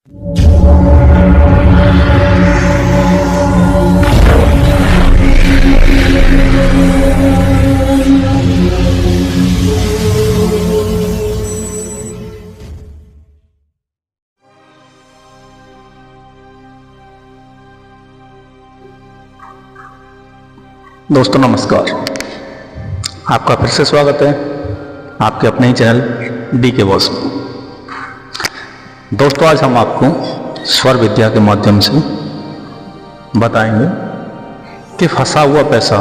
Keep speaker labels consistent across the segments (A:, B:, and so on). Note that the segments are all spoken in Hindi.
A: दोस्तों नमस्कार, आपका फिर से स्वागत है आपके अपने ही चैनल डी के बॉस में। दोस्तों आज हम आपको स्वर विद्या के माध्यम से बताएंगे कि फंसा हुआ पैसा,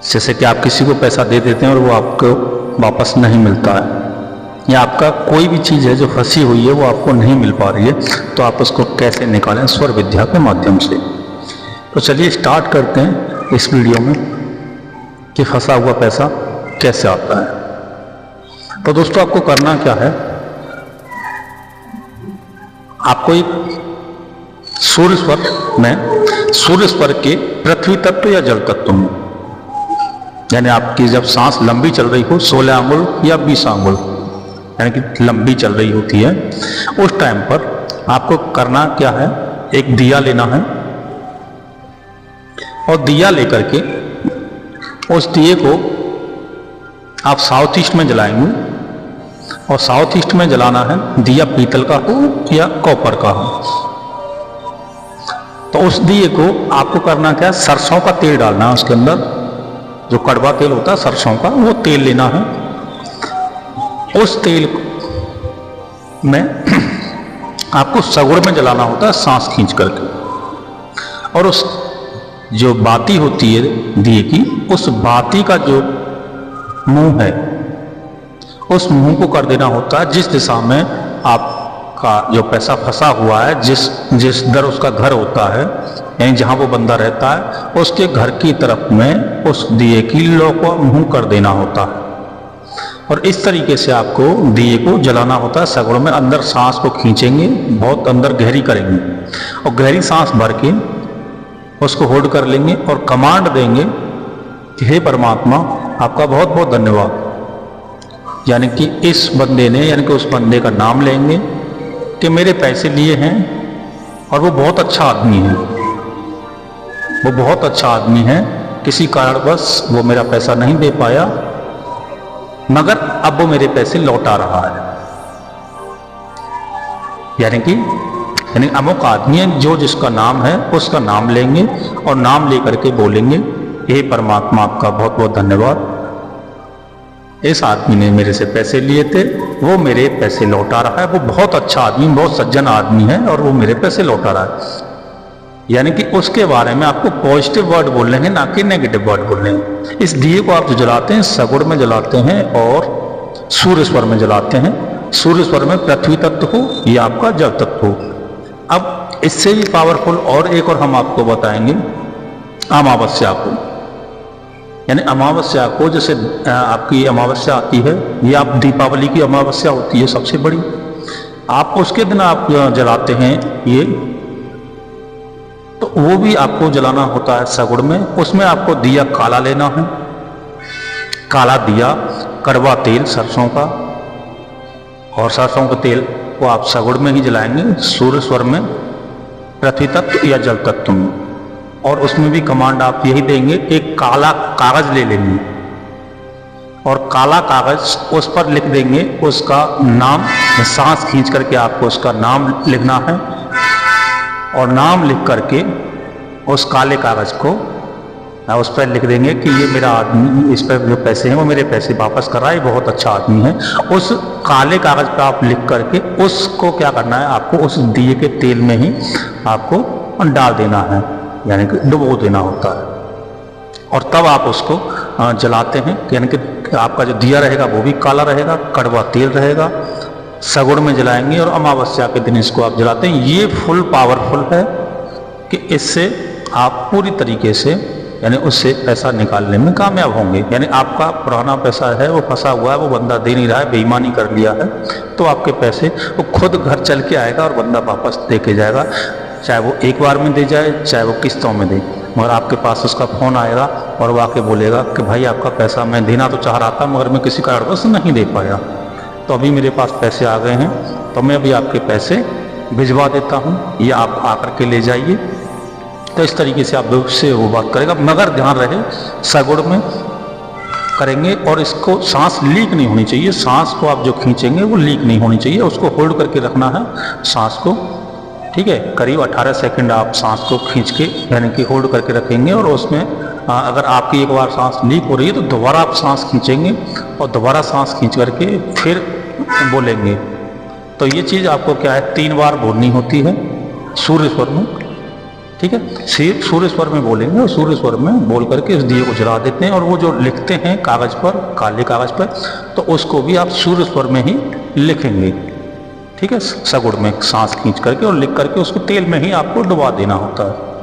A: जैसे कि आप किसी को पैसा दे देते हैं और वो आपको वापस नहीं मिलता है, या आपका कोई भी चीज़ है जो फंसी हुई है वो आपको नहीं मिल पा रही है, तो आप उसको कैसे निकालें स्वर विद्या के माध्यम से। तो चलिए स्टार्ट करते हैं इस वीडियो में कि फंसा हुआ पैसा कैसे आता है। तो दोस्तों आपको करना क्या है, आपको एक सूर्य स्वर के पृथ्वी तत्व या जल तत्व में, यानी आपकी जब सांस लंबी चल रही हो 16 अंगुल या 20 अंगुल यानी कि लंबी चल रही होती है, उस टाइम पर आपको करना क्या है, एक दिया लेना है और दिया लेकर के उस दिए को आप साउथ ईस्ट में जलाएंगे। और साउथ ईस्ट में जलाना है, दिया पीतल का हो या कॉपर का हो। तो उस दिए को आपको करना क्या है, सरसों का तेल डालना है उसके अंदर, जो कड़वा तेल होता है सरसों का, वो तेल लेना है। उस तेल में आपको सगुड़ में जलाना होता है सांस खींच करके, और उस जो बाती होती है दिए की, उस बाती का जो मुंह है उस मुंह को कर देना होता है जिस दिशा में आपका जो पैसा फंसा हुआ है, जिस दर उसका घर होता है, यानी जहां वो बंदा रहता है उसके घर की तरफ में उस दिए की लो को मुंह कर देना होता है। और इस तरीके से आपको दिए को जलाना होता है सगुड़ में। अंदर सांस को खींचेंगे, बहुत अंदर गहरी करेंगे और गहरी सांस भर के उसको होल्ड कर लेंगे और कमांड देंगे कि हे परमात्मा आपका बहुत बहुत धन्यवाद। यानी कि इस बंदे ने, यानी कि उस बंदे का नाम लेंगे कि मेरे पैसे लिए हैं और वो बहुत अच्छा आदमी है, वो बहुत अच्छा आदमी है, किसी कारणवश वो मेरा पैसा नहीं दे पाया, मगर अब वो मेरे पैसे लौटा रहा है। यानी अमुक आदमी है, जो जिसका नाम है उसका नाम लेंगे और नाम लेकर के बोलेंगे हे परमात्मा आपका बहुत बहुत धन्यवाद, इस आदमी ने मेरे से पैसे लिए थे, वो मेरे पैसे लौटा रहा है, वो बहुत अच्छा आदमी, बहुत सज्जन आदमी है और वो मेरे पैसे लौटा रहा है। यानी कि उसके बारे में आपको पॉजिटिव वर्ड बोलने हैं, ना कि नेगेटिव वर्ड बोलने हैं। इस दिए को आप जो जलाते हैं सगुड़ में जलाते हैं और सूर्य स्वर में जलाते हैं। सूर्य स्वर में पृथ्वी तत्व हो या आपका जल तत्व हो। अब इससे भी पावरफुल और एक और हम आपको बताएंगे, अमावस्या को। यानी अमावस्या को, जैसे आपकी अमावस्या आती है, ये आप दीपावली की अमावस्या होती है सबसे बड़ी, आप उसके दिन आप जलाते हैं ये, तो वो भी आपको जलाना होता है सगुड़ में। उसमें आपको दिया काला लेना है, काला दिया, कड़वा तेल सरसों का, और सरसों के तेल को आप सगुड़ में ही जलाएंगे, सूर्य स्वर में, पृथ्वी तत्व या जल तत्व में। और उसमें भी कमांड आप यही देंगे, एक काला कागज ले लेंगे और काला कागज उस पर लिख देंगे उसका नाम, सांस खींच करके आपको उसका नाम लिखना है और नाम लिख करके उस काले कागज को उस पर लिख देंगे कि ये मेरा आदमी, इस पर जो पैसे हैं वो मेरे पैसे वापस कर रहा है, बहुत अच्छा आदमी है। उस काले कागज पर आप लिख करके उसको क्या करना है, आपको उस दिए के तेल में ही आपको डाल देना है, यानी कि डुबो देना होता है। और तब आप उसको जलाते हैं, यानी कि आपका जो दिया रहेगा वो भी काला रहेगा, कड़वा तेल रहेगा, सगुड़ में जलाएंगे और अमावस्या के दिन इसको आप जलाते हैं। ये फुल पावरफुल है कि इससे आप पूरी तरीके से, यानी उससे पैसा निकालने में कामयाब होंगे। यानी आपका पुराना पैसा है वो फंसा हुआ है, वो बंदा दे नहीं रहा है, बेईमानी कर लिया है, तो आपके पैसे वो खुद घर चल के आएगा और बंदा वापस दे के जाएगा, चाहे वो एक बार में दे जाए चाहे वो किस्तों में दे, मगर आपके पास उसका फ़ोन आएगा और वो आके बोलेगा कि भाई आपका पैसा मैं देना तो चाह रहा था मगर मैं किसी कारणवश नहीं दे पाया। तो अभी मेरे पास पैसे आ गए हैं, तो मैं अभी आपके पैसे भिजवा देता हूँ, या आप आकर के ले जाइए। तो इस तरीके से आप उससे वो बात करेगा, मगर ध्यान रहे सगुड़ में करेंगे और इसको सांस लीक नहीं होनी चाहिए। सांस को आप जो खींचेंगे वो लीक नहीं होनी चाहिए, उसको होल्ड करके रखना है सांस को, ठीक है। करीब 18 सेकंड आप सांस को खींच के यानी कि होल्ड करके रखेंगे, और उसमें अगर आपकी एक बार सांस लीक हो रही है तो दोबारा आप सांस खींचेंगे और दोबारा सांस खींच करके फिर बोलेंगे। तो ये चीज़ आपको क्या है 3 बार बोलनी होती है सूर्य स्वर में, ठीक है। सूर्य स्वर में बोलेंगे और सूर्य स्वर में बोल करके उस दिए को जला देते हैं, और वो जो लिखते हैं कागज़ पर, काले कागज़ पर, तो उसको भी आप सूर्य स्वर में ही लिखेंगे, ठीक है, सगुड़ में सांस खींच करके, और लिख करके उसको तेल में ही आपको डुबा देना होता है।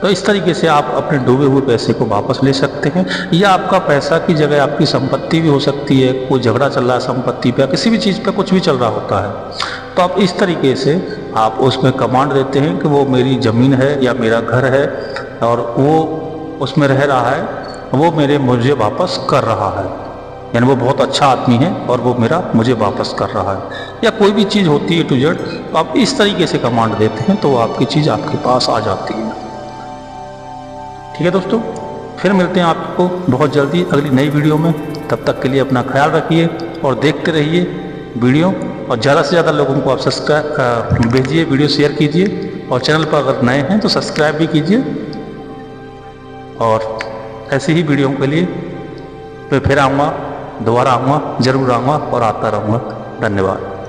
A: तो इस तरीके से आप अपने डूबे हुए पैसे को वापस ले सकते हैं, या आपका पैसा की जगह आपकी संपत्ति भी हो सकती है। कोई झगड़ा चल रहा है संपत्ति पे, किसी भी चीज़ पे कुछ भी चल रहा होता है, तो आप इस तरीके से आप उसमें कमांड देते हैं कि वो मेरी ज़मीन है या मेरा घर है, और वो उसमें रह रहा है, वो मुझे वापस कर रहा है, यानी वो बहुत अच्छा आदमी है और वो मुझे वापस कर रहा है, या कोई भी चीज़ होती है टू जेड, तो आप इस तरीके से कमांड देते हैं तो आपकी चीज़ आपके पास आ जाती है। ठीक है दोस्तों, फिर मिलते हैं आपको बहुत जल्दी अगली नई वीडियो में। तब तक के लिए अपना ख्याल रखिए और देखते रहिए वीडियो, और ज़्यादा से ज़्यादा लोगों को आप सब्सक्राइब भेजिए, वीडियो शेयर कीजिए, और चैनल पर अगर नए हैं तो सब्सक्राइब भी कीजिए। और ऐसी ही वीडियो के लिए मैं फिर आऊँगा, दोबारा आऊँगा, ज़रूर आऊँगा और आता रहूँगा। धन्यवाद।